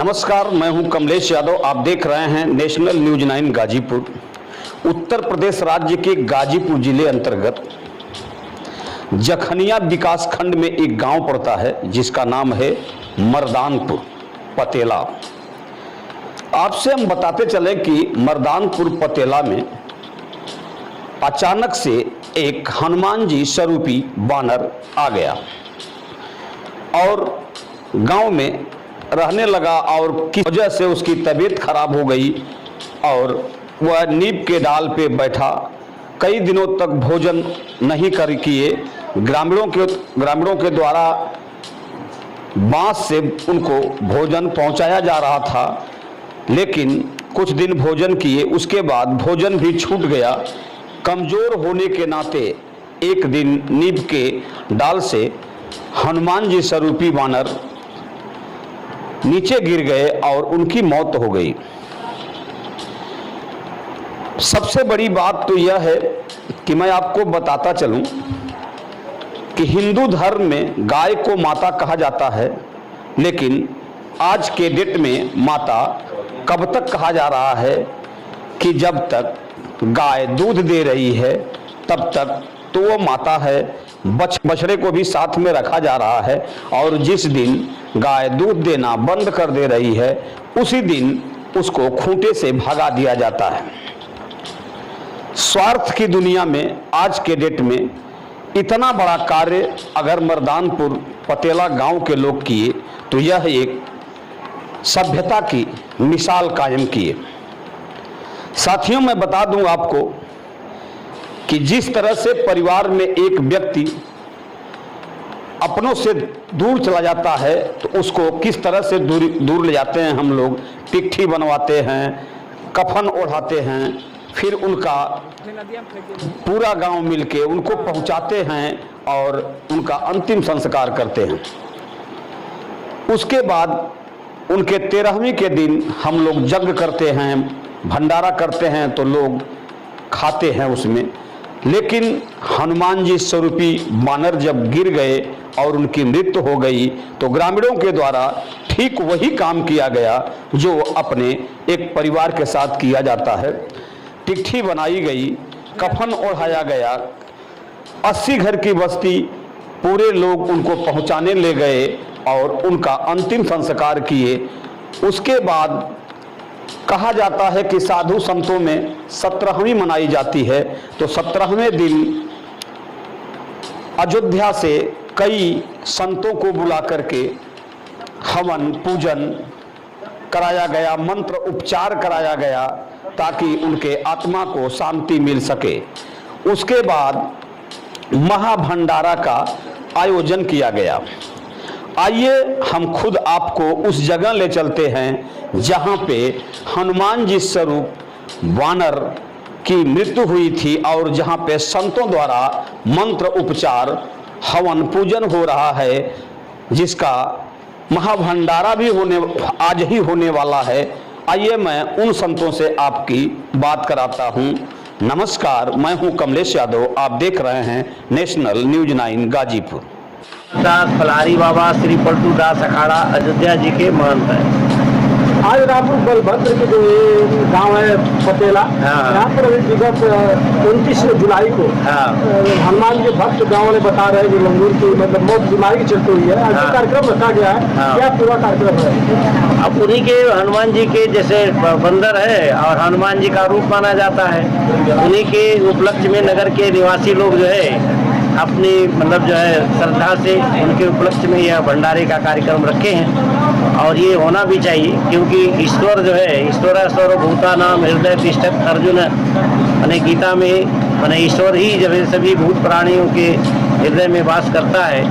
नमस्कार, मैं हूं कमलेश यादव। आप देख रहे हैं नेशनल न्यूज 9 गाजीपुर। उत्तर प्रदेश राज्य के गाजीपुर जिले अंतर्गत जखनिया विकास खंड में एक गांव पड़ता है जिसका नाम है मर्दानपुर पतेला। आपसे हम बताते चले कि मर्दानपुर पतेला में अचानक से एक हनुमान जी स्वरूपी वानर आ गया और गांव में रहने लगा और किस वजह से उसकी तबीयत खराब हो गई और वह नीम के डाल पे बैठा। कई दिनों तक भोजन नहीं कर किए। ग्रामीणों के द्वारा बांस से उनको भोजन पहुंचाया जा रहा था, लेकिन कुछ दिन भोजन किए, उसके बाद भोजन भी छूट गया। कमज़ोर होने के नाते एक दिन नीम के डाल से हनुमान जी स्वरूपी वानर नीचे गिर गए और उनकी मौत हो गई। सबसे बड़ी बात तो यह है कि मैं आपको बताता चलूं कि हिंदू धर्म में गाय को माता कहा जाता है, लेकिन आज के डेट में माता कब तक कहा जा रहा है कि जब तक गाय दूध दे रही है तब तक तो वो माता है। बछड़े को भी साथ में रखा जा रहा है और जिस दिन गाय दूध देना बंद कर दे रही है उसी दिन उसको खूंटे से भगा दिया जाता है। स्वार्थ की दुनिया में आज के डेट में इतना बड़ा कार्य अगर मर्दानपुर पतेला गांव के लोग किए तो यह एक सभ्यता की मिसाल कायम किए। साथियों, मैं बता दूं आपको कि जिस तरह से परिवार में एक व्यक्ति अपनों से दूर चला जाता है तो उसको किस तरह से दूर ले जाते हैं हम लोग। पिट्ठी बनवाते हैं, कफन ओढ़ाते हैं, फिर उनका पूरा गांव मिलके उनको पहुंचाते हैं और उनका अंतिम संस्कार करते हैं। उसके बाद उनके 13वीं के दिन हम लोग यज्ञ करते हैं, भंडारा करते हैं तो लोग खाते हैं उसमें। लेकिन हनुमान जी स्वरूपी वानर जब गिर गए और उनकी मृत्यु हो गई तो ग्रामीणों के द्वारा ठीक वही काम किया गया जो अपने एक परिवार के साथ किया जाता है। पिट्ठी बनाई गई, कफन ओढ़ाया गया, 80 घर की बस्ती पूरे लोग उनको पहुंचाने ले गए और उनका अंतिम संस्कार किए। उसके बाद कहा जाता है कि साधु संतों में 17वीं मनाई जाती है, तो 17वें दिन अयोध्या से कई संतों को बुला करके हवन पूजन कराया गया, मंत्र उपचार कराया गया ताकि उनके आत्मा को शांति मिल सके। उसके बाद महाभंडारा का आयोजन किया गया। आइए हम खुद आपको उस जगह ले चलते हैं जहां पे हनुमान जी स्वरूप वानर की मृत्यु हुई थी और जहां पे संतों द्वारा मंत्र उपचार हवन पूजन हो रहा है, जिसका महाभंडारा भी आज ही होने वाला है। आइए मैं उन संतों से आपकी बात कराता हूं। नमस्कार, मैं हूं कमलेश यादव। आप देख रहे हैं नेशनल न्यूज 9 गाजीपुर। दास फलारी बाबा श्री पलटू दास अखाड़ा अयोध्या जी के महंत है। आज रामपुर बलभद्र के जो ये गांव है पतेला, यहाँ पर अभी विगत 29 जुलाई को हनुमान जी भक्त गांव वाले बता रहे हैं कि मंगूर की मतलब मौत बीमारी की चलती हुई है। आज कार्यक्रम रखा गया है, क्या पूरा कार्यक्रम है? अब उन्हीं के हनुमान जी के जैसे बंदर है और हनुमान जी का रूप माना जाता है, उन्हीं के उपलक्ष्य में नगर के निवासी लोग जो है अपनी मतलब जो है श्रद्धा से उनके उपलक्ष्य में यह भंडारे का कार्यक्रम रखे हैं और ये होना भी चाहिए, क्योंकि ईश्वर जो है ईश्वर सर्वभूता नाम हृदय तिष्ठत अर्जुन मैंने गीता में मैंने ईश्वर ही जब सभी भूत प्राणियों के हृदय में वास करता है,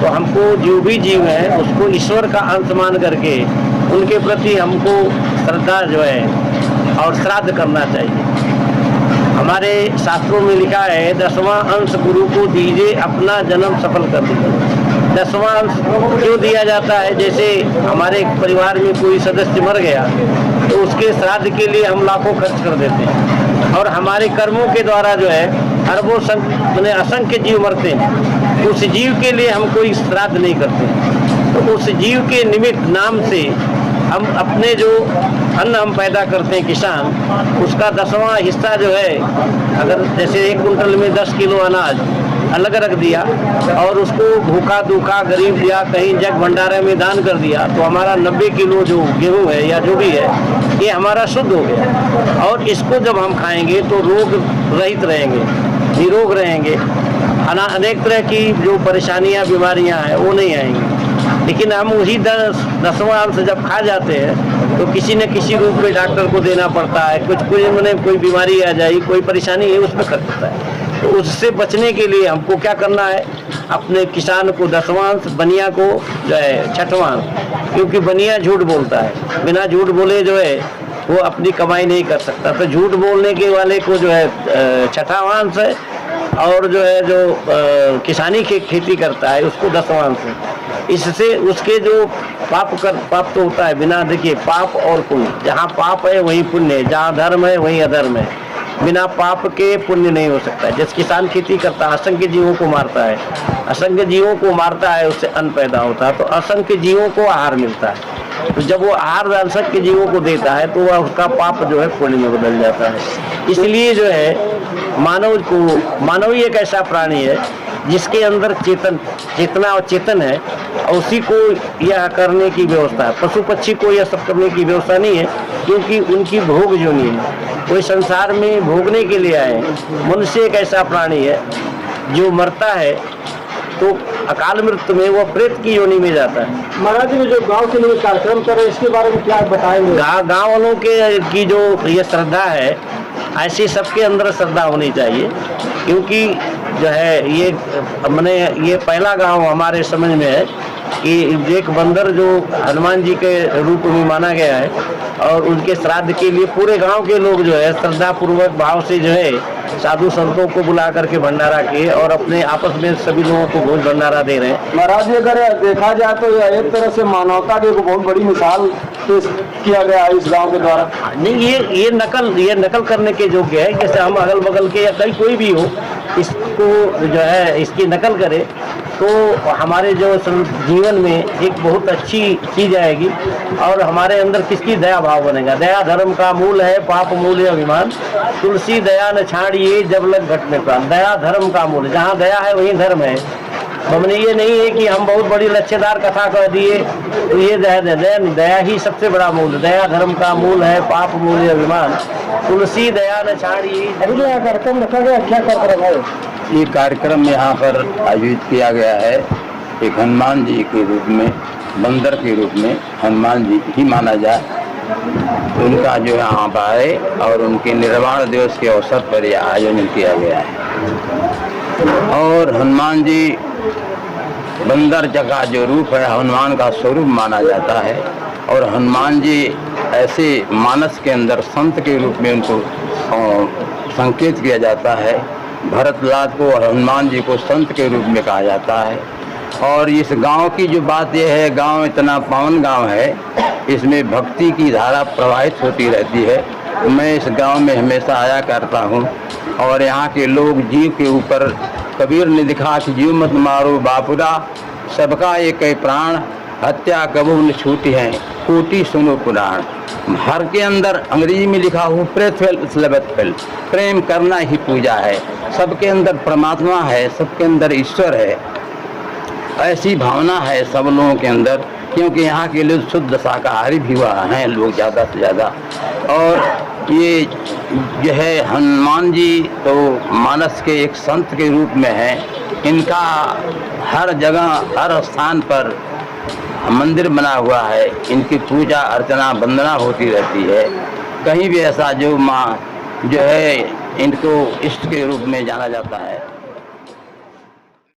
तो हमको जो भी जीव है उसको ईश्वर का अंश मान करके उनके प्रति हमको श्रद्धा जो है और श्राद्ध करना चाहिए। हमारे शास्त्रों में लिखा है 10वां अंश गुरु को दीजिए अपना जन्म सफल कर दीजिए। 10वां अंश क्यों दिया जाता है? जैसे हमारे परिवार में कोई सदस्य मर गया तो उसके श्राद्ध के लिए हम लाखों खर्च कर देते हैं और हमारे कर्मों के द्वारा जो है अरबों असंख्य जीव मरते हैं, उस जीव के लिए हम कोई श्राद्ध नहीं करते। तो उस जीव के निमित्त नाम से हम अपने जो अन्न हम पैदा करते हैं किसान, उसका 10वां हिस्सा जो है, अगर जैसे 1 कुंटल में 10 किलो अनाज अलग रख दिया और उसको भूखा दूखा गरीब या कहीं जग भंडारे में दान कर दिया, तो हमारा 90 किलो जो गेहूँ है या जो भी है, ये हमारा शुद्ध हो गया। और इसको जब हम खाएंगे तो रोग रहित रहेंगे, निरोग रहेंगे, अनेक तरह की जो परेशानियां बीमारियां हैं वो नहीं आएंगी। लेकिन हम वही 10वां अंश जब खा जाते हैं तो किसी न किसी रूप में डॉक्टर को देना पड़ता है, कोई बीमारी आ जाए, कोई परेशानी है उसमें खर्च होता है। तो उससे बचने के लिए हमको क्या करना है, अपने किसान को 10वां अंश, बनिया को जो है 6वां अंश, क्योंकि बनिया झूठ बोलता है, बिना झूठ बोले जो है वो अपनी कमाई नहीं कर सकता। तो झूठ बोलने के वाले को जो है 6वां अंश है, और जो है जो किसानी की खेती करता है उसको 10वां अंश है। इससे उसके जो पाप तो होता है बिना, देखिए पाप और पुण्य, जहाँ पाप है वहीं पुण्य है, जहाँ धर्म है वहीं अधर्म है। बिना पाप के पुण्य नहीं हो सकता है। जिस किसान खेती करता है असंख्य जीवों को मारता है, असंख्य जीवों को मारता है, उससे अन्न पैदा होता है, तो असंख्य जीवों को आहार मिलता है। तो जब वो आहार असंख्य जीवों को देता है तो वह उसका पाप जो है पुण्य में बदल जाता है। इसलिए जो है मानव ही एक ऐसा प्राणी है जिसके अंदर चेतना और चेतन है, और उसी को यह करने की व्यवस्था है। पशु पक्षी को यह सब करने की व्यवस्था नहीं है, क्योंकि उनकी भोग जो नहीं है, कोई संसार में भोगने के लिए आए। मनुष्य एक ऐसा प्राणी है जो मरता है तो अकाल मृत्यु में वो प्रेत की योनि में जाता है। महाराज जी जो गांव के लिए कार्यक्रम करें, इसके बारे में क्या बताएंगे? गाँव वालों की जो ये श्रद्धा है, ऐसी सबके अंदर श्रद्धा होनी चाहिए, क्योंकि जो है ये पहला गांव हमारे समझ में है कि एक बंदर जो हनुमान जी के रूप में माना गया है, और उनके श्राद्ध के लिए पूरे गांव के लोग जो है श्रद्धा पूर्वक भाव से जो है साधु संतों को बुला करके भंडारा किए और अपने आपस में सभी लोगों को भोज भंडारा दे रहे हैं। महाराज जी अगर देखा जाए तो यह एक तरह से मानवता की एक बहुत बड़ी मिसाल पेश किया गया है इस गांव के द्वारा। नहीं, ये नकल करने के योग्य है। जैसे हम अगल बगल के या कहीं कोई भी हो, इसको जो है इसकी नकल करे तो हमारे जो जीवन में एक बहुत अच्छी चीज आएगी, और हमारे अंदर किसकी दया भाव बनेगा। दया धर्म का मूल है, पाप मूल है अभिमान, तुलसी दया न छाड़िए जब लग घट में प्राण। दया धर्म का मूल, जहाँ दया है वहीं धर्म है। हमने ये नहीं है कि हम बहुत बड़ी लच्छेदार कथा कर दिए तो ये दया ही सबसे बड़ा मूल, दया धर्म का मूल है, पाप मूल है अभिमान, तुलसी दया न छाड़िए। कार्यक्रम रखा गया, क्या कार्यक्रम है? ये कार्यक्रम यहाँ पर आयोजित किया गया है। एक हनुमान जी के रूप में, बंदर के रूप में हनुमान जी ही माना जाए, उनका जो यहाँ पर आए और उनके निर्वाण दिवस के अवसर पर यह आयोजन किया गया है। और हनुमान जी बंदर का जो रूप है हनुमान का स्वरूप माना जाता है, और हनुमान जी ऐसे मानस के अंदर संत के रूप में उनको संकेत किया जाता है। भरतलाल को और हनुमान जी को संत के रूप में कहा जाता है। और इस गांव की जो बात यह है, गांव इतना पावन गांव है, इसमें भक्ति की धारा प्रवाहित होती रहती है। मैं इस गांव में हमेशा आया करता हूं, और यहाँ के लोग जीव के ऊपर, कबीर ने लिखा कि जीव मत मारो बापुरा, सबका एक प्राण, हत्या कबू न छूटी है, कोटि सुनो पुराण। हर के अंदर अंग्रेजी में लिखा हो प्रेम करना ही पूजा है। सबके अंदर परमात्मा है, सबके अंदर ईश्वर है, ऐसी भावना है सब लोगों के अंदर। क्योंकि यहाँ के लोग शुद्ध शाकाहारी भी हुआ हैं लोग ज़्यादा से ज़्यादा। और ये जो है हनुमान जी तो मानस के एक संत के रूप में है। इनका हर जगह हर स्थान पर मंदिर बना हुआ है, इनकी पूजा अर्चना वंदना होती रहती है। कहीं भी ऐसा जो माँ जो है इनको इष्ट के रूप में जाना जाता है।